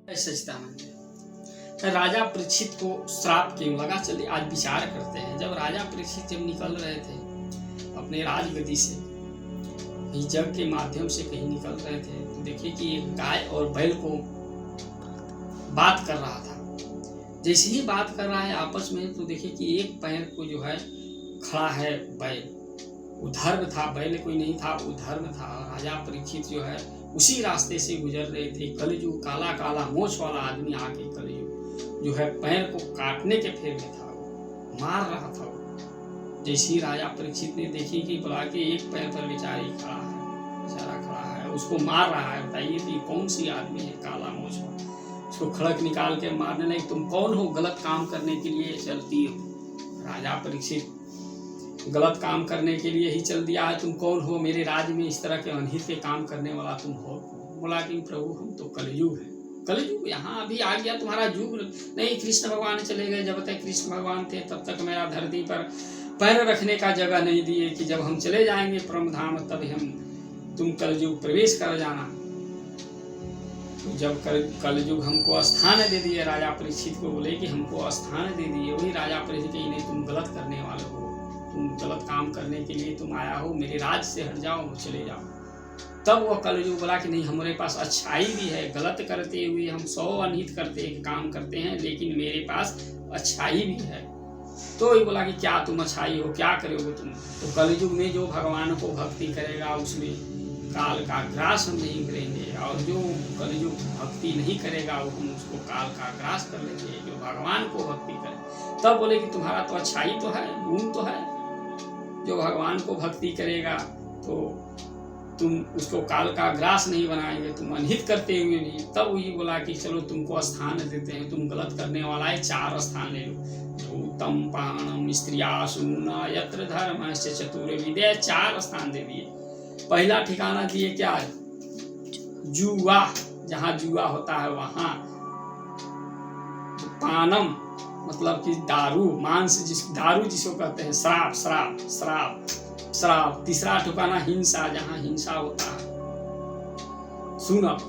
सचिदानंद राजा परीक्षित को श्राप क्यों लगा, चलिए आज विचार करते हैं। जब राजा परीक्षित जब निकल रहे थे अपने राजगद्दी से, जग के माध्यम से कहीं निकल रहे थे, तो देखिए कि एक गाय और बैल को बात कर रहा था। जैसे ही बात कर रहा है आपस में, तो देखिए कि एक पैर को जो है खड़ा है बैल, उधर्म था, बैल कोई नहीं था, उधर्म था। राजा परीक्षित जो है उसी रास्ते से गुजर रहे थे। कलयुग काला काला मोछ वाला आदमी आके कलयुग जो है पैर को काटने के फेर में था, मार रहा था। जैसे ही राजा परीक्षित ने देखी कि बुला के एक पैर पर बेचारा खड़ा है, उसको मार रहा है। बताइए कि कौन सी आदमी है काला मोछ वाला, उसको खड़क निकाल के मारने लगे। तुम कौन हो, गलत काम करने के लिए चलती हो? राजा परीक्षित गलत काम करने के लिए ही चल दिया है, तुम कौन हो? मेरे राज्य में इस तरह के अनहित के काम करने वाला तुम हो? बोला कि प्रभु हम तो कलयुग है, कलयुग यहाँ अभी आ गया, तुम्हारा युग नहीं। कृष्ण भगवान चले गए, जब तक कृष्ण भगवान थे तब तक मेरा धरती पर पैर रखने का जगह नहीं दिए कि जब हम चले जाएंगे परम धाम तभी तुम कलयुग प्रवेश कर जाना। तो जब कलयुग हमको स्थान दे दिए, राजा परीक्षित को बोले कि हमको स्थान दे दिए। वही राजा परीक्षित के नहीं, तुम गलत करने वाले हो, तुम गलत काम करने के लिए तुम आया हो, मेरे राज से हट जाओ, चले जाओ। तब वो कलयुग बोला कि नहीं, हमारे पास अच्छाई भी है, गलत करते हुए हम 100 अनहित करते काम करते हैं, लेकिन मेरे पास अच्छाई भी है। तो ये बोला कि क्या तुम अच्छाई हो, क्या करोगे तुम? तो कलयुग में जो भगवान को भक्ति करेगा उसमें काल का ग्रास हम नहीं करेंगे, और जो कलयुग भक्ति नहीं करेगा वो हम उसको काल का ग्रास कर लेंगे। जो भगवान को भक्ति करे, तब बोले कि तुम्हारा तो अच्छाई तो है, गुण तो है, जो भगवान को भक्ति करेगा तो तुम उसको काल का ग्रास नहीं बनाएंगे, तुम अनहित करते हुए नहीं। तब वही बोला कि चलो तुमको स्थान देते हैं, तुम गलत करने वाला है, 4 स्थान ले लो। धूतम पाणम स्त्रियासूना यत्र धर्मश्च चतुर्विद्या, 4 स्थान दे दिए। पहला ठिकाना दिए क्या है? जुआ, जहाँ जुआ होता है वहां। पानम मतलब कि दारू, मांस दारू जिसको कहते हैं, श्राप श्राप श्राप श्राप। तीसरा ठिकाना हिंसा, जहाँ हिंसा होता है, सुनब।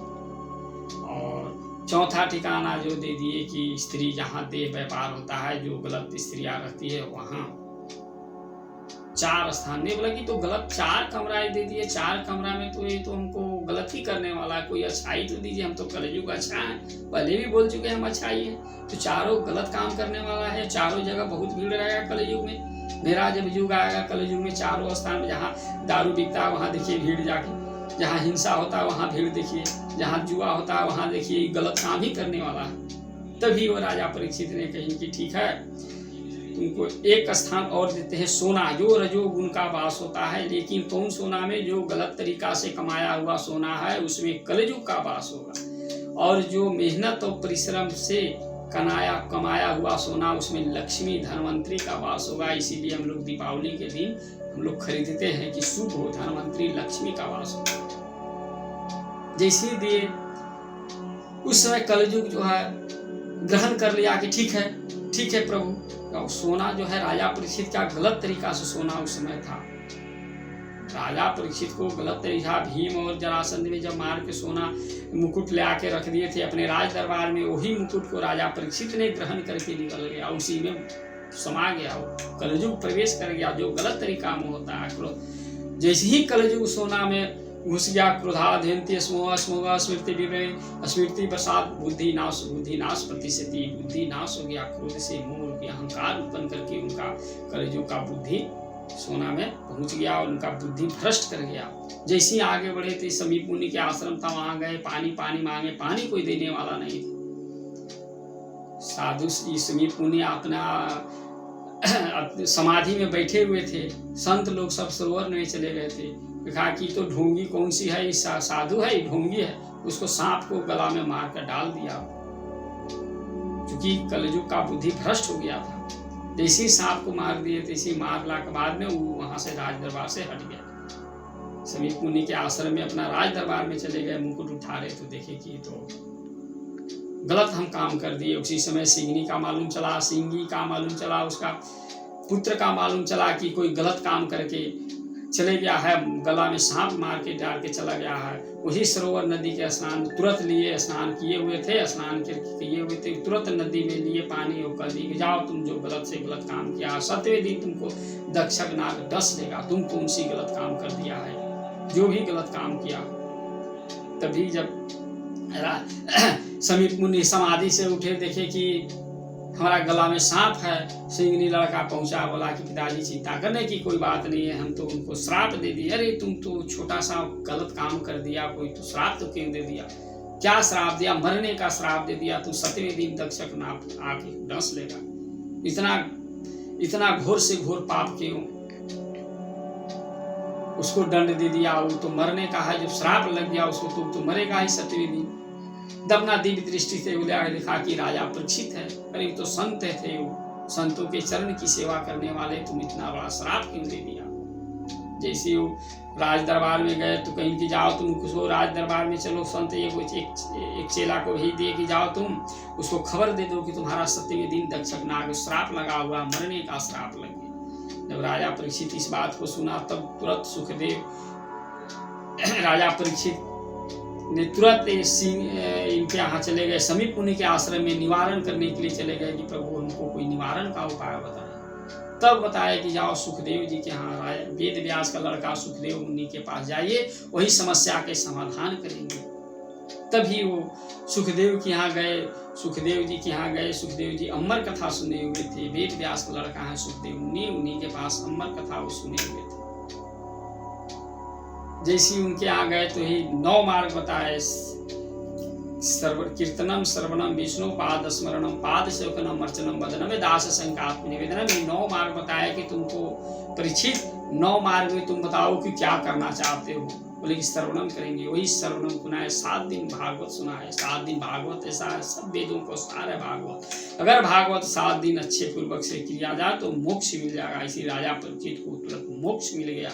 और चौथा ठिकाना जो दे दिए कि स्त्री, जहाँ देह व्यापार होता है, जो गलत स्त्रियां रहती है वहां। 4 स्थान नहीं बोला कि तो गलत 4 कमरा दे दिए। 4 कमरा में तो ये तो हमको गलत ही करने वाला है, कोई अच्छाई तो दीजिए, हम तो कलयुग अच्छा है, पहले भी बोल चुके हैं हम अच्छाई है। तो चारों गलत काम करने वाला है, चारों जगह बहुत भीड़ रहेगा कलयुग में। मेरा जब युग आएगा कलयुग में, चारों स्थान में जहाँ दारू बिकता है वहाँ देखिए भीड़ जाके, जहाँ हिंसा होता है वहाँ भीड़ देखिए, जहाँ जुआ होता है वहाँ देखिए गलत काम ही करने वाला है। तभी वो राजा परीक्षित ने कही कि ठीक है, तुमको एक स्थान और देते हैं, सोना, जो रजोगुण का वास होता है। लेकिन कौन सोना में? जो गलत तरीका से कमाया हुआ सोना है उसमें कलयुग का वास होगा, और जो मेहनत और परिश्रम से कमाया हुआ सोना उसमें लक्ष्मी धनवंतरी का वास होगा। इसीलिए हम लोग दीपावली के दिन हम लोग खरीदते हैं कि शुभ हो, धनवंतरी लक्ष्मी का वास हो। जैसे दिए उस समय कलयुग जो है ग्रहण कर लिया कि ठीक है प्रभु। और सोना जो है राजा परीक्षित का गलत तरीका से सोना उस समय था। राजा परीक्षित को गलत तरीका, भीम और जरासंध में जब मार के सोना मुकुट ले आके रख दिए थे अपने राज दरबार में, वही मुकुट को राजा परीक्षित ने ग्रहण करके निकल गया, उसी में समा गया, कलयुग प्रवेश कर गया, जो गलत तरीका में होता है। जैसे ही कलयुग सोना में घुस गया, क्रोधाधेन्ति स्मोह स्मोह स्मृति विवरण स्मृति प्रसाद बुद्धि नाश प्रतिशति, बुद्धि नाश हो गया, क्रोध से मोह हो गया, अहंकार उत्पन्न करके उनका कलयुग का बुद्धि सोना में पहुंच गया और उनका बुद्धि भ्रष्ट कर गया। जैसे ही आगे बढ़े थे, समीप मुनि के आश्रम था, वहां गए, पानी मांगे, पानी कोई देने वाला नहीं था। साधु समीप मुनि अपना समाधि में बैठे हुए थे, संत लोग सब सरोवर में चले गए थे। कहा कि तो ढोंगी कौन सी है, साधु है, ढोंगी है। उसको सांप को गला में मार कर डाल दिया, क्योंकि कलयुग का बुद्धि भ्रष्ट हो गया था। जैसे ही सांप को मार दिए, तैसे मारला के बाद में वो वहां से राज दरबार से हट गया। समीप मुनि के आश्रम में अपना राज दरबार में चले गए, मुकुट उठा रहे, तो देखे कि तो गलत हम काम कर दिए। उसी समय सिंगी का मालूम चला, उसका पुत्र का मालूम चला कि कोई गलत काम करके चले गया है, गला में सांप मार के डाल के चला गया है। वही सरोवर नदी के स्नान तुरंत लिए, स्नान किए हुए थे, स्नान किए हुए थे, तुरंत नदी में लिए पानी और कर दी, जाओ तुम जो गलत से गलत काम किया, 7वें दिन तुमको दक्षक नाग डस देगा, तुम कौन सी गलत काम कर दिया है, जो भी गलत काम किया। तभी जब समीप मुनि समाधि से उठे, देखे कि हमारा गला में सांप है। सिंगनी लड़का पहुंचा, बोला कि पिताजी चिंता करने की कोई बात नहीं है, हम तो उनको श्राप दे दिए। अरे तुम तो छोटा सा गलत काम कर दिया, कोई तो श्राप तो क्यों दे दिया? क्या श्राप दिया? मरने का श्राप दे दिया, तू 7वें दिन दक्षक नाग आके डस लेगा। इतना घोर से घोर पाप क्यों? उसको दंड दे दिया, वो तो मरने का है, जब श्राप लग गया उसको तो मरेगा ही 7वें दिन। दबना दिव्य दृष्टि से देखा कि राजा परीक्षित है। अरे तो संत थे, वो संतों के चरण की सेवा करने वाले, तुम इतना बड़ा श्राप क्यों दे दिया? जैसे वो राज दरबार में गए तो कहीं कि जाओ तुम उसको राज दरबार में चलो, संत एक चेला को भेज दिए कि जाओ तुम उसको खबर दे दो कि तुम्हारा 7वें दिन दक्षक नाग श्राप लगा हुआ, मरने का श्राप लग गया। जब राजा परीक्षित इस बात को सुना, तब तुरंत सुखदेव राजा परीक्षित ने तुरंत इनके यहाँ चले गए, समीप मुनि के आश्रम में निवारण करने के लिए चले गए कि प्रभु हमको कोई निवारण का उपाय बताएं। तब बताया कि जाओ सुखदेव जी के यहाँ, वेद व्यास का लड़का सुखदेव मुनि के पास जाइए, वही समस्या के समाधान करेंगे। तभी वो सुखदेव के यहाँ गए, सुखदेव जी के यहाँ गए। सुखदेव जी अमर कथा सुने हुए थे, वेद व्यास का लड़का है सुखदेव मुनि, उन्हीं के पास अमर कथा वो सुने हुए थे। जैसे उनके यहाँ गए तो ही 9 मार्ग बताए, कीर्तनम श्रवणम विष्णु पाद स्मरणम पाद सेवकनम अर्चनम वदनम दास संकात्म निवेदनम। ये 9 मार्ग बताया कि तुमको परीक्षित 9 मार्ग में तुम बताओ कि क्या करना चाहते हो। बोले कि श्रवणम करेंगे, वही श्रवणम सुनाए। 7 दिन भागवत सुना है, 7 दिन भागवत ऐसा है, सब वेदों को सार है भागवत। अगर भागवत 7 दिन अच्छे पूर्वक से किया जाए तो मोक्ष मिल जाएगा। इसी राजा परीक्षित को तुरंत मोक्ष मिल गया।